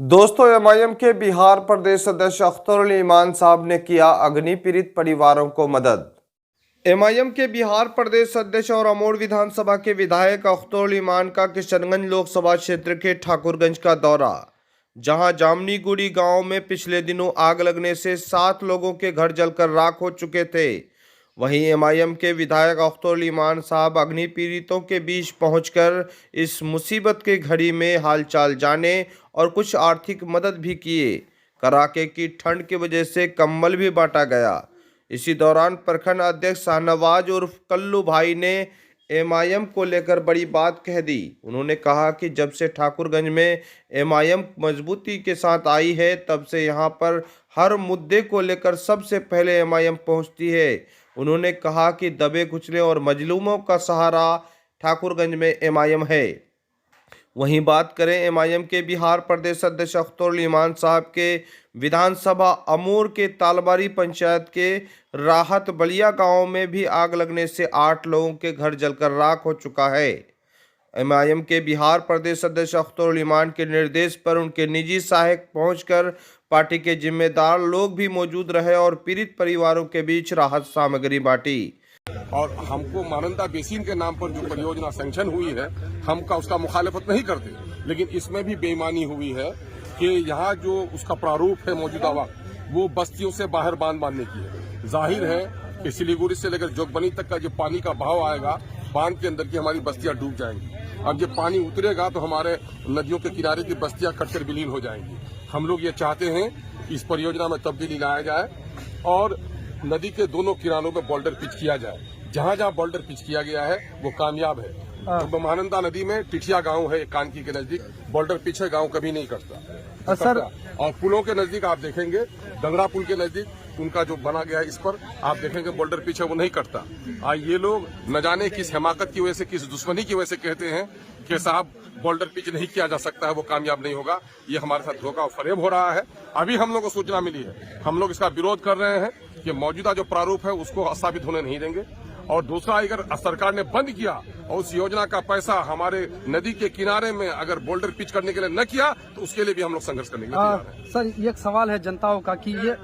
दोस्तों, एमआईएम के बिहार प्रदेश अध्यक्ष अख्तर ईमान साहब ने किया अग्नि पीड़ित परिवारों को मदद। एमआईएम के बिहार प्रदेश अध्यक्ष और अमोड़ विधानसभा के विधायक अख्तर ईमान का किशनगंज लोकसभा क्षेत्र के ठाकुरगंज का दौरा, जहां जामनीगुड़ी गांव में पिछले दिनों आग लगने से 7 लोगों के घर जलकर राख हो चुके थे। वहीं एमआईएम के विधायक अख्तर ईमान साहब अग्नि पीड़ितों के बीच पहुंचकर इस मुसीबत के घड़ी में हालचाल जाने और कुछ आर्थिक मदद भी किए। कड़ाके की ठंड की वजह से कंबल भी बांटा गया। इसी दौरान प्रखंड अध्यक्ष शाहनवाज उर्फ कल्लू भाई ने एमआईएम को लेकर बड़ी बात कह दी। उन्होंने कहा कि जब से ठाकुरगंज में एमआईएम मजबूती के साथ आई है, तब से यहां पर हर मुद्दे को लेकर सबसे पहले एमआईएम पहुंचती है। उन्होंने कहा कि दबे कुचले और मजलूमों का सहारा ठाकुरगंज में एमआईएम है। वहीं बात करें एमआईएम के बिहार प्रदेश अध्यक्ष अख्तर ईमान साहब के विधानसभा अमूर के तालबारी पंचायत के राहत बलिया गांव में भी आग लगने से 8 लोगों के घर जलकर राख हो चुका है। एमआईएम के बिहार प्रदेश अध्यक्ष अख्तर ईमान के निर्देश पर उनके निजी सहायक पहुंचकर पार्टी के जिम्मेदार लोग भी मौजूद रहे और पीड़ित परिवारों के बीच राहत सामग्री बांटी। और हमको मानंदा बेसिन के नाम पर जो परियोजना सैंक्शन हुई है, हम उसका मुखालिफत नहीं करते, लेकिन इसमें भी बेईमानी हुई है कि यहाँ जो उसका प्रारूप है मौजूदा वक्त वो बस्तियों से बाहर बांध बांधने की है। जाहिर है कि सिलीगुड़ी से लेकर जोगबनी तक का जो पानी का बहाव आएगा, बांध के अंदर की हमारी बस्तियां डूब जाएंगी। अब जब पानी उतरेगा तो हमारे नदियों के किनारे की बस्तियां कटकर विलीन हो जाएंगी। हम लोग ये चाहते हैं कि इस परियोजना में तब्दीली लाया जाए और नदी के दोनों किनारों में बोल्डर पिच किया जाए। जहां जहां बोल्डर पिच किया गया है वो कामयाब है। तो महानंदा नदी में टिठिया गांव है, कानकी के नजदीक बोल्डर पिच है, गांव कभी नहीं करता सर। और पुलों के नजदीक आप देखेंगे, दंगड़ा पुल के नजदीक उनका जो बना गया है, इस पर आप देखेंगे बोल्डर पिच है, वो नहीं करता। ये लोग न जाने किस हिमाकत की वजह से, किस दुश्मनी की वजह से कहते हैं कि साहब बोल्डर पिच नहीं किया जा सकता है, वो कामयाब नहीं होगा। ये हमारे साथ धोखा और फरेब हो रहा है। अभी हम लोग को सूचना मिली है, हम लोग इसका विरोध कर रहे हैं कि मौजूदा जो प्रारूप है उसको साबित होने नहीं देंगे। और दूसरा, अगर सरकार ने बंद किया और उस योजना का पैसा हमारे नदी के किनारे में अगर बोल्डर पिच करने के लिए न किया तो उसके लिए भी हम लोग संघर्ष करने के लिए तैयार हैं। सर, एक सवाल है जनताओं का कि ये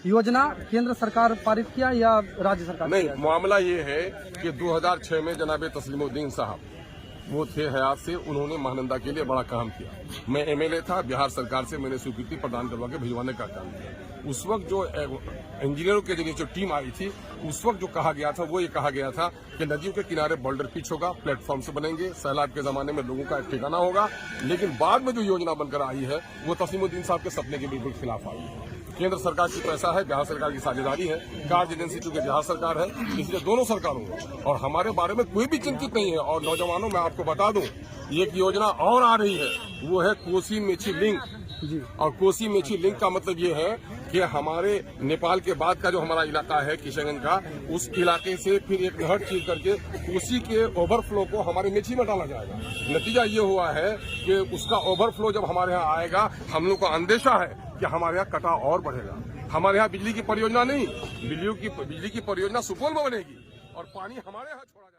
योजना केंद्र सरकार पारित किया या राज्य सरकार? नहीं, मामला ये है कि 2006 में जनाब तस्लीमुद्दीन साहब वो थे हयात से, उन्होंने महानंदा के लिए बड़ा काम किया। मैं एमएलए था, बिहार सरकार से मैंने स्वीकृति प्रदान करवा के भिजवाने का काम किया। उस वक्त जो इंजीनियरों के जरिए जो टीम आई थी, उस वक्त जो कहा गया था वो ये कहा गया था कि नदियों के किनारे बोल्डर पिच होगा, प्लेटफॉर्म से बनेंगे, सैलाब के जमाने में लोगों का ठिकाना होगा। लेकिन बाद में जो योजना बनकर आई है वो तस्लीमुद्दीन साहब के सपने के बिल्कुल खिलाफ आई है। केंद्र सरकार की पैसा है, बिहार सरकार की साझेदारी है, कार्य एजेंसी चूंकि बिहार सरकार है, इसलिए दोनों सरकारों और हमारे बारे में कोई भी चिंतित नहीं है। और नौजवानों, मैं आपको बता दूं, एक योजना और आ रही है, वो है कोसी मेची लिंक। और कोसी मेची लिंक का मतलब ये है कि हमारे नेपाल के बाद का जो हमारा इलाका है किशनगंज का, उस इलाके से फिर एक नहर चीर करके उसी के ओवरफ्लो को हमारे मेची में डाला जाएगा। नतीजा ये हुआ है कि उसका ओवरफ्लो जब हमारे यहाँ आएगा, हम लोग को अंदेशा है कि हमारे यहाँ कटाव और बढ़ेगा। हमारे यहाँ बिजली की परियोजना नहीं, बिजली की परियोजना सुपौल में बनेगी और पानी हमारे यहाँ छोड़ा जाएगा।